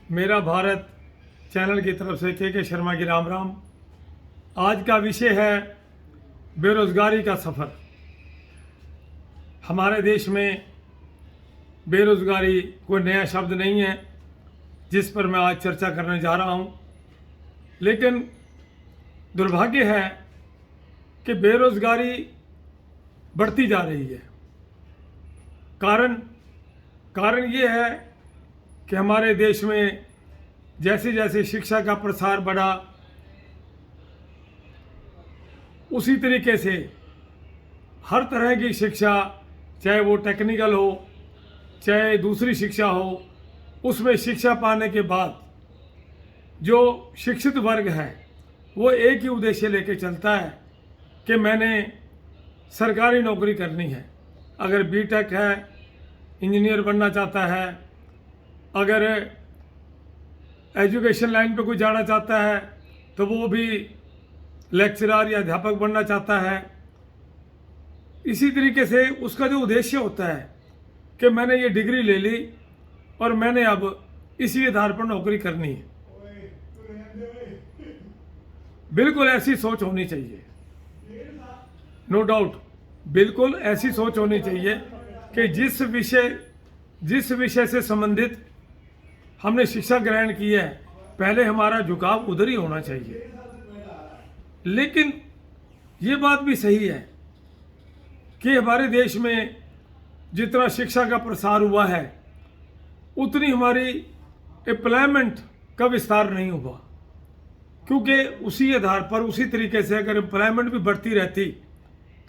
मेरा भारत चैनल की तरफ से के शर्मा की राम राम। आज का विषय है बेरोज़गारी का सफ़र। हमारे देश में बेरोज़गारी कोई नया शब्द नहीं है जिस पर मैं आज चर्चा करने जा रहा हूं, लेकिन दुर्भाग्य है कि बेरोज़गारी बढ़ती जा रही है। कारण ये है कि हमारे देश में जैसे जैसे शिक्षा का प्रसार बढ़ा, उसी तरीके से हर तरह की शिक्षा, चाहे वो टेक्निकल हो चाहे दूसरी शिक्षा हो, उसमें शिक्षा पाने के बाद जो शिक्षित वर्ग है वो एक ही उद्देश्य लेके चलता है कि मैंने सरकारी नौकरी करनी है। अगर बीटेक है, इंजीनियर बनना चाहता है, अगर एजुकेशन लाइन पे कोई जाना चाहता है तो वो भी लेक्चरर या अध्यापक बनना चाहता है। इसी तरीके से उसका जो उद्देश्य होता है कि मैंने ये डिग्री ले ली और मैंने अब इसी आधार पर नौकरी करनी है। बिल्कुल ऐसी सोच होनी चाहिए, नो डाउट, बिल्कुल ऐसी सोच होनी चाहिए कि जिस विषय से संबंधित हमने शिक्षा ग्रहण की है, पहले हमारा झुकाव उधर ही होना चाहिए। लेकिन ये बात भी सही है कि हमारे देश में जितना शिक्षा का प्रसार हुआ है उतनी हमारी एम्प्लॉयमेंट का विस्तार नहीं हुआ, क्योंकि उसी आधार पर, उसी तरीके से अगर एम्प्लॉयमेंट भी बढ़ती रहती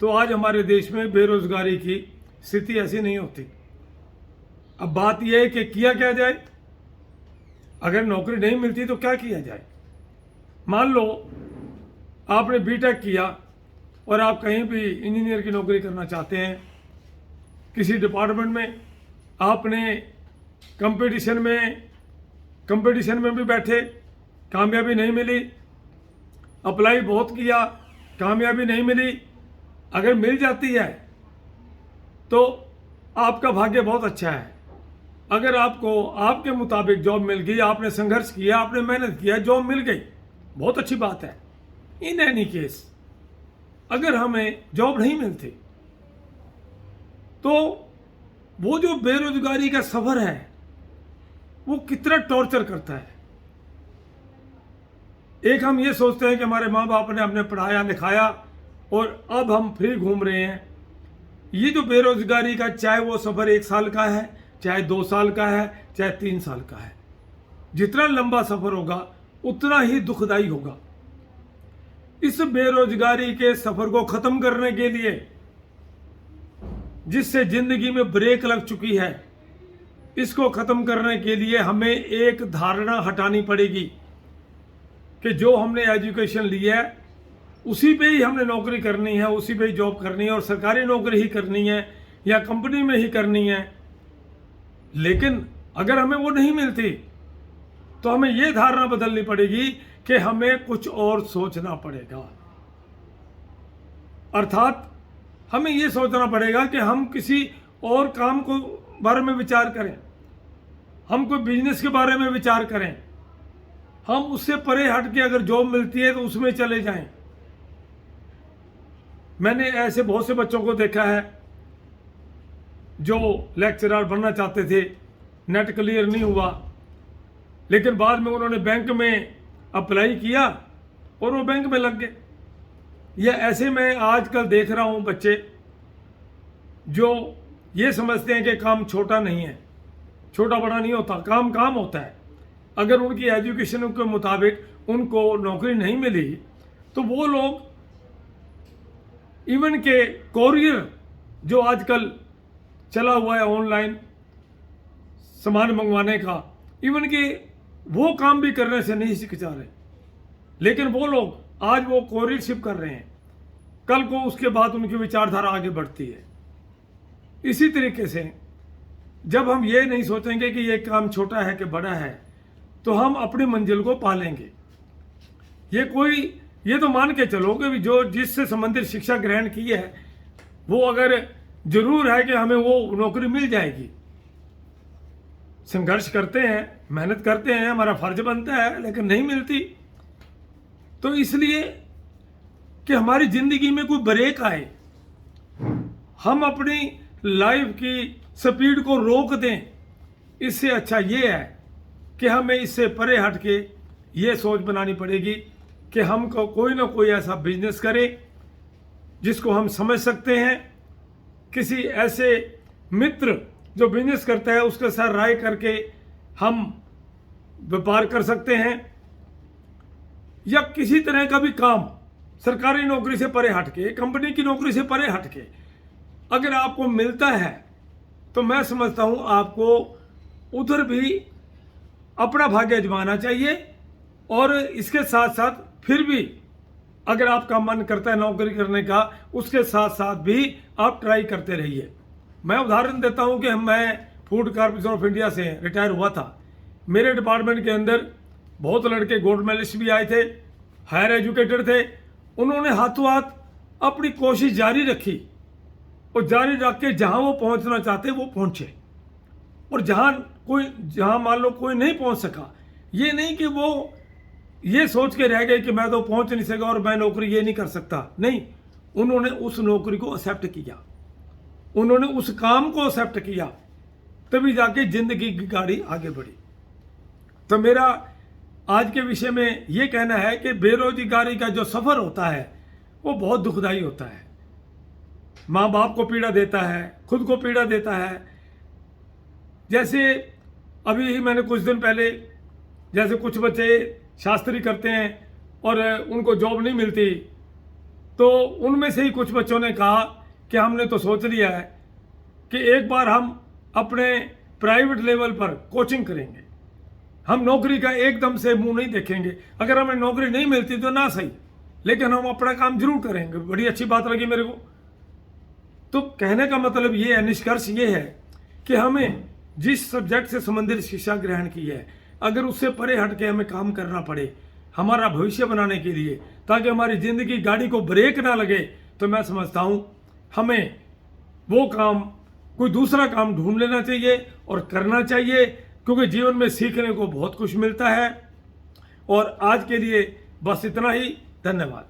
तो आज हमारे देश में बेरोजगारी की स्थिति ऐसी नहीं होती। अब बात यह है कि किया क्या जाए। अगर नौकरी नहीं मिलती तो क्या किया जाए। मान लो आपने बीटेक किया और आप कहीं भी इंजीनियर की नौकरी करना चाहते हैं, किसी डिपार्टमेंट में आपने कंपटीशन में भी बैठे, कामयाबी नहीं मिली, अप्लाई बहुत किया, कामयाबी नहीं मिली। अगर मिल जाती है तो आपका भाग्य बहुत अच्छा है। अगर आपको आपके मुताबिक जॉब मिल गई, आपने संघर्ष किया, आपने मेहनत किया, जॉब मिल गई, बहुत अच्छी बात है। इन एनी केस अगर हमें जॉब नहीं मिलती तो वो जो बेरोजगारी का सफर है वो कितना टॉर्चर करता है। एक हम ये सोचते हैं कि हमारे माँ बाप ने हमने पढ़ाया लिखाया और अब हम फ्री घूम रहे हैं। ये जो बेरोजगारी का, चाहे वो सफर 1 साल का है, चाहे 2 साल का है, चाहे 3 साल का है, जितना लंबा सफर होगा उतना ही दुखदाई होगा। इस बेरोजगारी के सफर को खत्म करने के लिए, जिससे जिंदगी में ब्रेक लग चुकी है, इसको खत्म करने के लिए हमें एक धारणा हटानी पड़ेगी कि जो हमने एजुकेशन ली है उसी पे ही हमने नौकरी करनी है, उसी पे ही जॉब करनी है और सरकारी नौकरी ही करनी है या कंपनी में ही करनी है। लेकिन अगर हमें वो नहीं मिलती तो हमें ये धारणा बदलनी पड़ेगी कि हमें कुछ और सोचना पड़ेगा। अर्थात हमें ये सोचना पड़ेगा कि हम किसी और काम को बारे में विचार करें, हम कोई बिजनेस के बारे में विचार करें, हम उससे परे हट के अगर जॉब मिलती है तो उसमें चले जाएं। मैंने ऐसे बहुत से बच्चों को देखा है जो लेक्चरर बनना चाहते थे, नेट क्लियर नहीं हुआ, लेकिन बाद में उन्होंने बैंक में अप्लाई किया और वो बैंक में लग गए। या ऐसे मैं आजकल देख रहा हूँ बच्चे जो ये समझते हैं कि काम छोटा नहीं है, छोटा बड़ा नहीं होता, काम काम होता है। अगर उनकी एजुकेशन के मुताबिक उनको नौकरी नहीं मिली तो वो लोग इवन के कोरियर जो आजकल चला हुआ है ऑनलाइन सामान मंगवाने का, इवन के वो काम भी करने से नहीं हिचकिचा रहे, लेकिन वो लोग आज वो कोरियरशिप कर रहे हैं, कल को उसके बाद उनकी विचारधारा आगे बढ़ती है। इसी तरीके से जब हम ये नहीं सोचेंगे कि ये काम छोटा है कि बड़ा है तो हम अपनी मंजिल को पालेंगे। ये तो मान के चलो कि जो जिससे संबंधित शिक्षा ग्रहण की है वो अगर जरूर है कि हमें वो नौकरी मिल जाएगी, संघर्ष करते हैं, मेहनत करते हैं, हमारा फर्ज बनता है, लेकिन नहीं मिलती। तो इसलिए कि हमारी ज़िंदगी में कोई ब्रेक आए, हम अपनी लाइफ की स्पीड को रोक दें, इससे अच्छा ये है कि हमें इससे परे हट के ये सोच बनानी पड़ेगी कि हम कोई ना कोई ऐसा बिजनेस करें जिसको हम समझ सकते हैं। किसी ऐसे मित्र जो बिजनेस करता है उसके साथ राय करके हम व्यापार कर सकते हैं, या किसी तरह का भी काम सरकारी नौकरी से परे हट के, कंपनी की नौकरी से परे हट के अगर आपको मिलता है तो मैं समझता हूं आपको उधर भी अपना भाग्य आजमाना चाहिए। और इसके साथ साथ फिर भी अगर आपका मन करता है नौकरी करने का, उसके साथ साथ भी आप ट्राई करते रहिए। मैं उदाहरण देता हूं कि मैं फूड कॉर्पोरेशन ऑफ इंडिया से रिटायर हुआ था। मेरे डिपार्टमेंट के अंदर बहुत लड़के गोल्ड मेडलिस्ट भी आए थे, हायर एजुकेटेड थे। उन्होंने हाथों हाथ अपनी कोशिश जारी रखी और जारी रख के जहां वो पहुंचना चाहते वो पहुंचे। और जहां मान लो कोई नहीं पहुंच सका, ये नहीं कि वो ये सोच के रह गए कि मैं तो पहुंच नहीं सका और मैं नौकरी ये नहीं कर सकता। नहीं, उन्होंने उस नौकरी को एक्सेप्ट किया, उन्होंने उस काम को एक्सेप्ट किया, तभी जाके जिंदगी की गाड़ी आगे बढ़ी। तो मेरा आज के विषय में ये कहना है कि बेरोजगारी का जो सफर होता है वो बहुत दुखदाई होता है। माँ बाप को पीड़ा देता है, खुद को पीड़ा देता है। जैसे अभी ही मैंने कुछ दिन पहले, जैसे कुछ बच्चे शास्त्री करते हैं और उनको जॉब नहीं मिलती, तो उनमें से ही कुछ बच्चों ने कहा कि हमने तो सोच लिया है कि एक बार हम अपने प्राइवेट लेवल पर कोचिंग करेंगे, हम नौकरी का एकदम से मुंह नहीं देखेंगे। अगर हमें नौकरी नहीं मिलती तो ना सही, लेकिन हम अपना काम जरूर करेंगे। बड़ी अच्छी बात लगी मेरे को। तो कहने का मतलब ये है, निष्कर्ष ये है कि हमें जिस सब्जेक्ट से संबंधित शिक्षा ग्रहण की है, अगर उससे परे हट के हमें काम करना पड़े हमारा भविष्य बनाने के लिए, ताकि हमारी जिंदगी गाड़ी को ब्रेक ना लगे, तो मैं समझता हूं हमें वो काम, कोई दूसरा काम ढूंढ लेना चाहिए और करना चाहिए, क्योंकि जीवन में सीखने को बहुत कुछ मिलता है। और आज के लिए बस इतना ही। धन्यवाद।